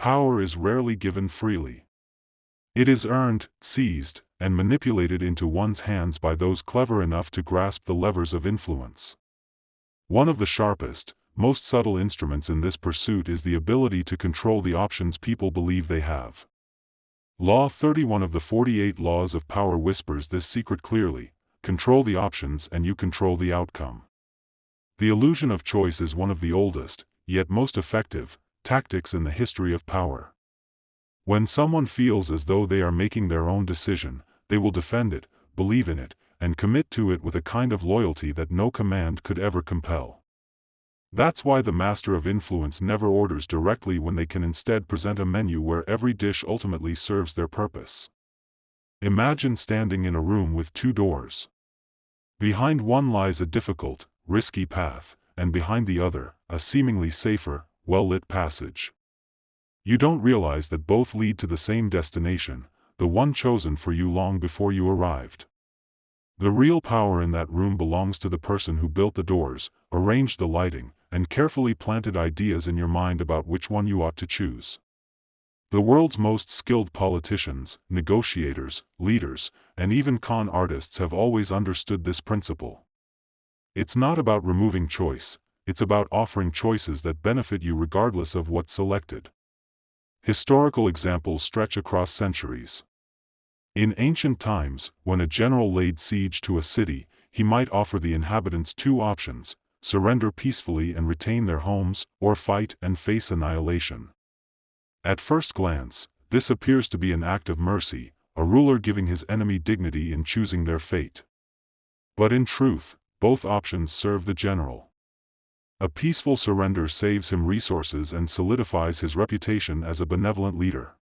Power is rarely given freely. It is earned, seized, and manipulated into one's hands by those clever enough to grasp the levers of influence. One of the sharpest, most subtle instruments in this pursuit is the ability to control the options people believe they have. Law 31 of the 48 Laws of Power whispers this secret clearly: control the options and you control the outcome. The illusion of choice is one of the oldest, yet most effective, tactics in the history of power. When someone feels as though they are making their own decision, they will defend it, believe in it, and commit to it with a kind of loyalty that no command could ever compel. That's why the master of influence never orders directly when they can instead present a menu where every dish ultimately serves their purpose. Imagine standing in a room with two doors. Behind one lies a difficult, risky path, and behind the other, a seemingly safer, well-lit passage. You don't realize that both lead to the same destination, the one chosen for you long before you arrived. The real power in that room belongs to the person who built the doors, arranged the lighting, and carefully planted ideas in your mind about which one you ought to choose. The world's most skilled politicians, negotiators, leaders, and even con artists have always understood this principle. It's not about removing choice, it's about offering choices that benefit you regardless of what's selected. Historical examples stretch across centuries. In ancient times, when a general laid siege to a city, he might offer the inhabitants two options: surrender peacefully and retain their homes, or fight and face annihilation. At first glance, this appears to be an act of mercy, a ruler giving his enemy dignity in choosing their fate. But in truth, both options serve the general. A peaceful surrender saves him resources and solidifies his reputation as a benevolent leader.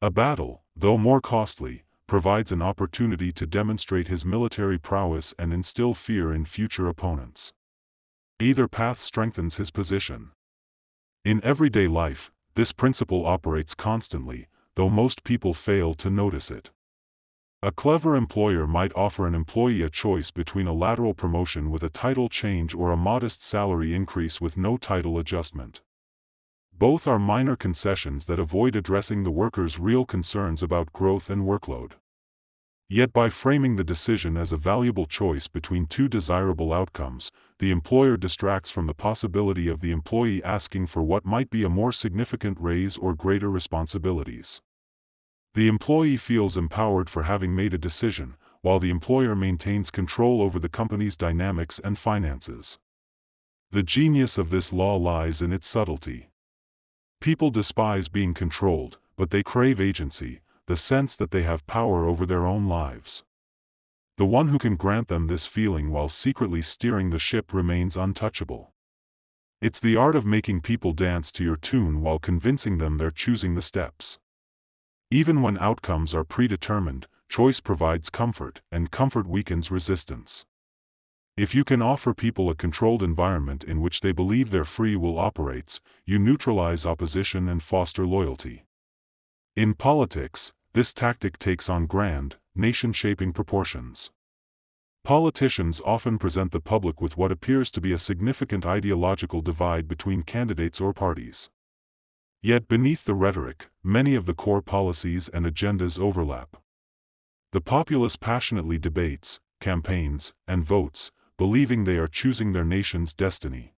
A battle, though more costly, provides an opportunity to demonstrate his military prowess and instill fear in future opponents. Either path strengthens his position. In everyday life, this principle operates constantly, though most people fail to notice it. A clever employer might offer an employee a choice between a lateral promotion with a title change or a modest salary increase with no title adjustment. Both are minor concessions that avoid addressing the worker's real concerns about growth and workload. Yet by framing the decision as a valuable choice between two desirable outcomes, the employer distracts from the possibility of the employee asking for what might be a more significant raise or greater responsibilities. The employee feels empowered for having made a decision, while the employer maintains control over the company's dynamics and finances. The genius of this law lies in its subtlety. People despise being controlled, but they crave agency, the sense that they have power over their own lives. The one who can grant them this feeling while secretly steering the ship remains untouchable. It's the art of making people dance to your tune while convincing them they're choosing the steps. Even when outcomes are predetermined, choice provides comfort, and comfort weakens resistance. If you can offer people a controlled environment in which they believe their free will operates, you neutralize opposition and foster loyalty. In politics, this tactic takes on grand, nation-shaping proportions. Politicians often present the public with what appears to be a significant ideological divide between candidates or parties. Yet beneath the rhetoric, many of the core policies and agendas overlap. The populace passionately debates, campaigns, and votes, believing they are choosing their nation's destiny.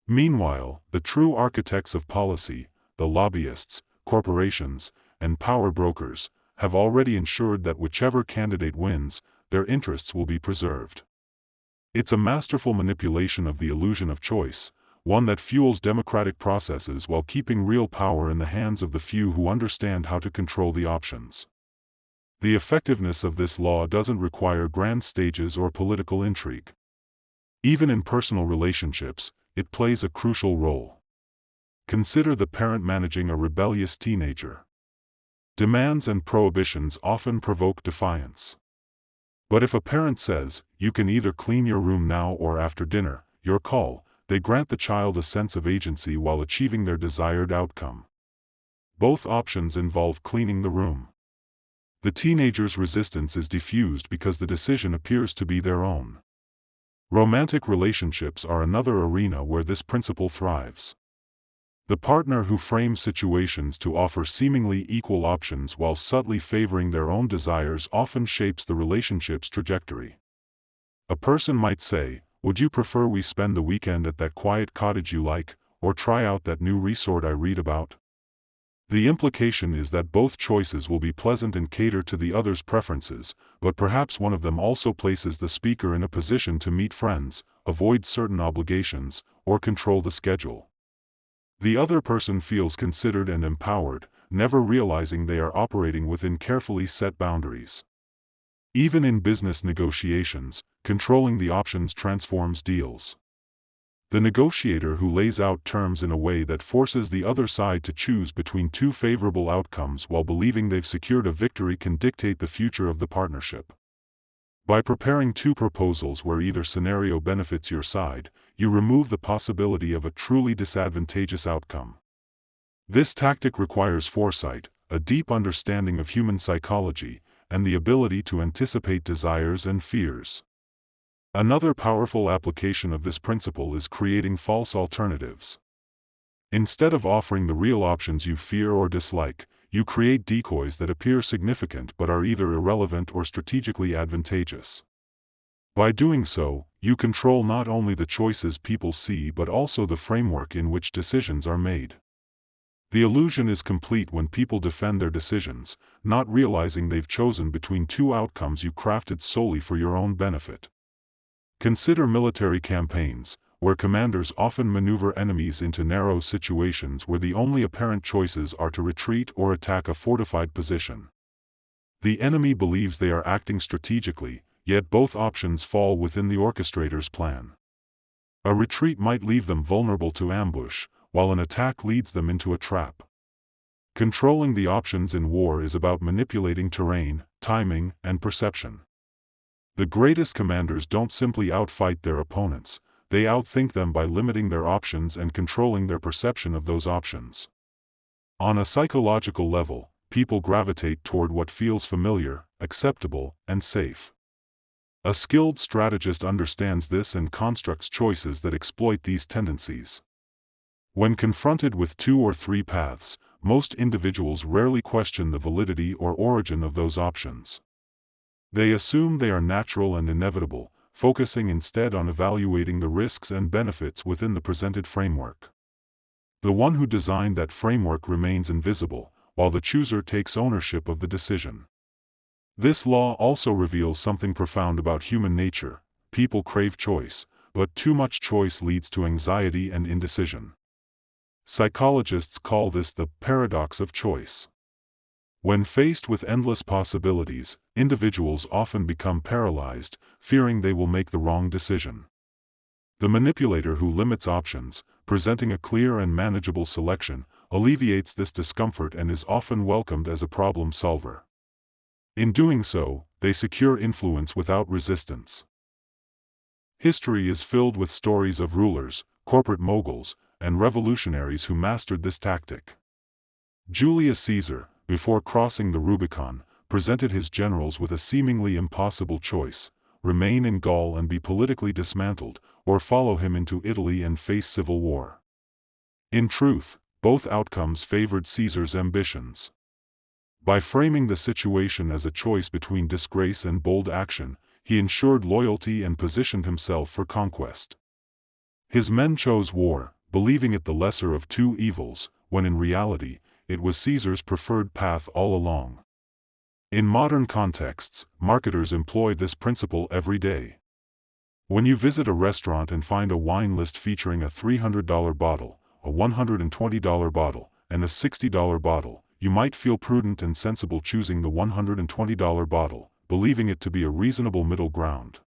Meanwhile, the true architects of policy, the lobbyists, corporations, and power brokers, have already ensured that whichever candidate wins, their interests will be preserved. It's a masterful manipulation of the illusion of choice, one that fuels democratic processes while keeping real power in the hands of the few who understand how to control the options. The effectiveness of this law doesn't require grand stages or political intrigue. Even in personal relationships, it plays a crucial role. Consider the parent managing a rebellious teenager. Demands and prohibitions often provoke defiance. But if a parent says, "You can either clean your room now or after dinner, your call," they grant the child a sense of agency while achieving their desired outcome. Both options involve cleaning the room. The teenager's resistance is diffused because the decision appears to be their own. Romantic relationships are another arena where this principle thrives. The partner who frames situations to offer seemingly equal options while subtly favoring their own desires often shapes the relationship's trajectory. A person might say, "Would you prefer we spend the weekend at that quiet cottage you like, or try out that new resort I read about?" The implication is that both choices will be pleasant and cater to the other's preferences, but perhaps one of them also places the speaker in a position to meet friends, avoid certain obligations, or control the schedule. The other person feels considered and empowered, never realizing they are operating within carefully set boundaries. Even in business negotiations, controlling the options transforms deals. The negotiator who lays out terms in a way that forces the other side to choose between two favorable outcomes while believing they've secured a victory can dictate the future of the partnership. By preparing two proposals where either scenario benefits your side, you remove the possibility of a truly disadvantageous outcome. This tactic requires foresight, a deep understanding of human psychology, and the ability to anticipate desires and fears. Another powerful application of this principle is creating false alternatives. Instead of offering the real options you fear or dislike, you create decoys that appear significant but are either irrelevant or strategically advantageous. By doing so, you control not only the choices people see but also the framework in which decisions are made. The illusion is complete when people defend their decisions, not realizing they've chosen between two outcomes you crafted solely for your own benefit. Consider military campaigns, where commanders often maneuver enemies into narrow situations where the only apparent choices are to retreat or attack a fortified position. The enemy believes they are acting strategically, yet both options fall within the orchestrator's plan. A retreat might leave them vulnerable to ambush, while an attack leads them into a trap. Controlling the options in war is about manipulating terrain, timing, and perception. The greatest commanders don't simply outfight their opponents, they outthink them by limiting their options and controlling their perception of those options. On a psychological level, people gravitate toward what feels familiar, acceptable, and safe. A skilled strategist understands this and constructs choices that exploit these tendencies. When confronted with 2 or 3 paths, most individuals rarely question the validity or origin of those options. They assume they are natural and inevitable, focusing instead on evaluating the risks and benefits within the presented framework. The one who designed that framework remains invisible, while the chooser takes ownership of the decision. This law also reveals something profound about human nature. People crave choice, but too much choice leads to anxiety and indecision. Psychologists call this the paradox of choice. When faced with endless possibilities, individuals often become paralyzed, fearing they will make the wrong decision. The manipulator who limits options, presenting a clear and manageable selection, alleviates this discomfort and is often welcomed as a problem solver. In doing so, they secure influence without resistance. History is filled with stories of rulers, corporate moguls, and revolutionaries who mastered this tactic. Julius Caesar, before crossing the Rubicon, presented his generals with a seemingly impossible choice: remain in Gaul and be politically dismantled, or follow him into Italy and face civil war. In truth, both outcomes favored Caesar's ambitions. By framing the situation as a choice between disgrace and bold action, he ensured loyalty and positioned himself for conquest. His men chose war, believing it the lesser of two evils, when in reality, it was Caesar's preferred path all along. In modern contexts, marketers employ this principle every day. When you visit a restaurant and find a wine list featuring a $300 bottle, a $120 bottle, and a $60 bottle, you might feel prudent and sensible choosing the $120 bottle, believing it to be a reasonable middle ground.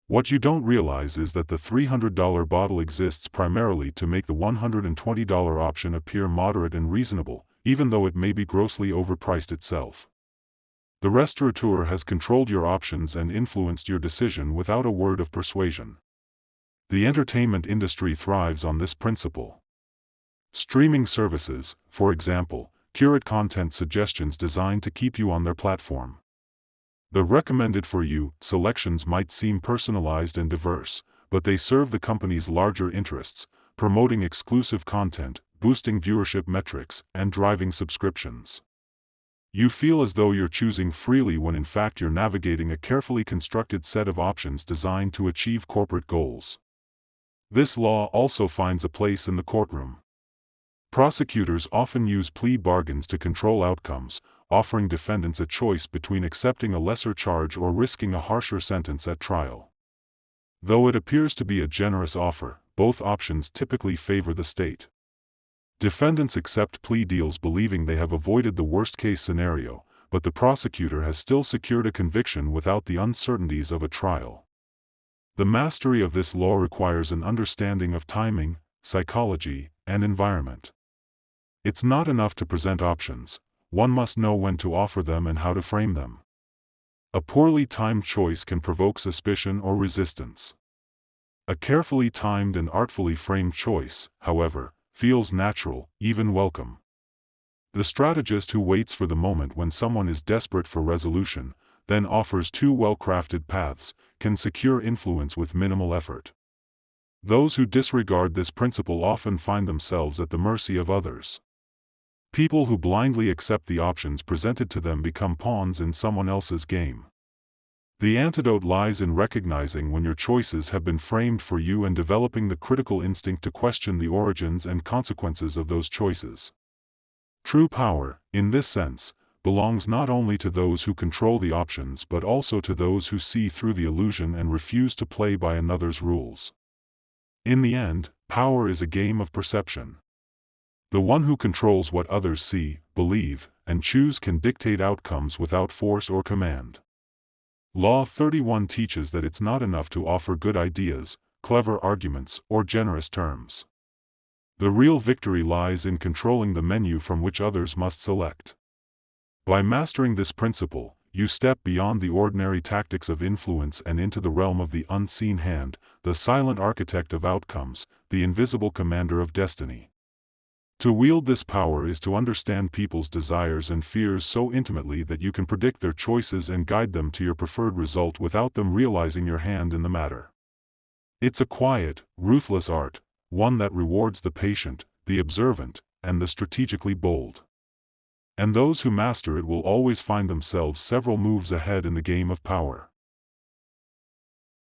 What you don't realize is that the $300 bottle exists primarily to make the $120 option appear moderate and reasonable, even though it may be grossly overpriced itself. The restaurateur has controlled your options and influenced your decision without a word of persuasion. The entertainment industry thrives on this principle. Streaming services, for example, curate content suggestions designed to keep you on their platform. The recommended for you selections might seem personalized and diverse, but they serve the company's larger interests, promoting exclusive content, boosting viewership metrics, and driving subscriptions. You feel as though you're choosing freely when in fact you're navigating a carefully constructed set of options designed to achieve corporate goals. This law also finds a place in the courtroom. Prosecutors often use plea bargains to control outcomes, offering defendants a choice between accepting a lesser charge or risking a harsher sentence at trial. Though it appears to be a generous offer, both options typically favor the state. Defendants accept plea deals believing they have avoided the worst-case scenario, but the prosecutor has still secured a conviction without the uncertainties of a trial. The mastery of this law requires an understanding of timing, psychology, and environment. It's not enough to present options, one must know when to offer them and how to frame them. A poorly timed choice can provoke suspicion or resistance. A carefully timed and artfully framed choice, however, feels natural, even welcome. The strategist who waits for the moment when someone is desperate for resolution, then offers two well-crafted paths, can secure influence with minimal effort. Those who disregard this principle often find themselves at the mercy of others. People who blindly accept the options presented to them become pawns in someone else's game. The antidote lies in recognizing when your choices have been framed for you and developing the critical instinct to question the origins and consequences of those choices. True power, in this sense, belongs not only to those who control the options but also to those who see through the illusion and refuse to play by another's rules. In the end, power is a game of perception. The one who controls what others see, believe, and choose can dictate outcomes without force or command. Law 31 teaches that it's not enough to offer good ideas, clever arguments, or generous terms. The real victory lies in controlling the menu from which others must select. By mastering this principle, you step beyond the ordinary tactics of influence and into the realm of the unseen hand, the silent architect of outcomes, the invisible commander of destiny. To wield this power is to understand people's desires and fears so intimately that you can predict their choices and guide them to your preferred result without them realizing your hand in the matter. It's a quiet, ruthless art, one that rewards the patient, the observant, and the strategically bold. And those who master it will always find themselves several moves ahead in the game of power.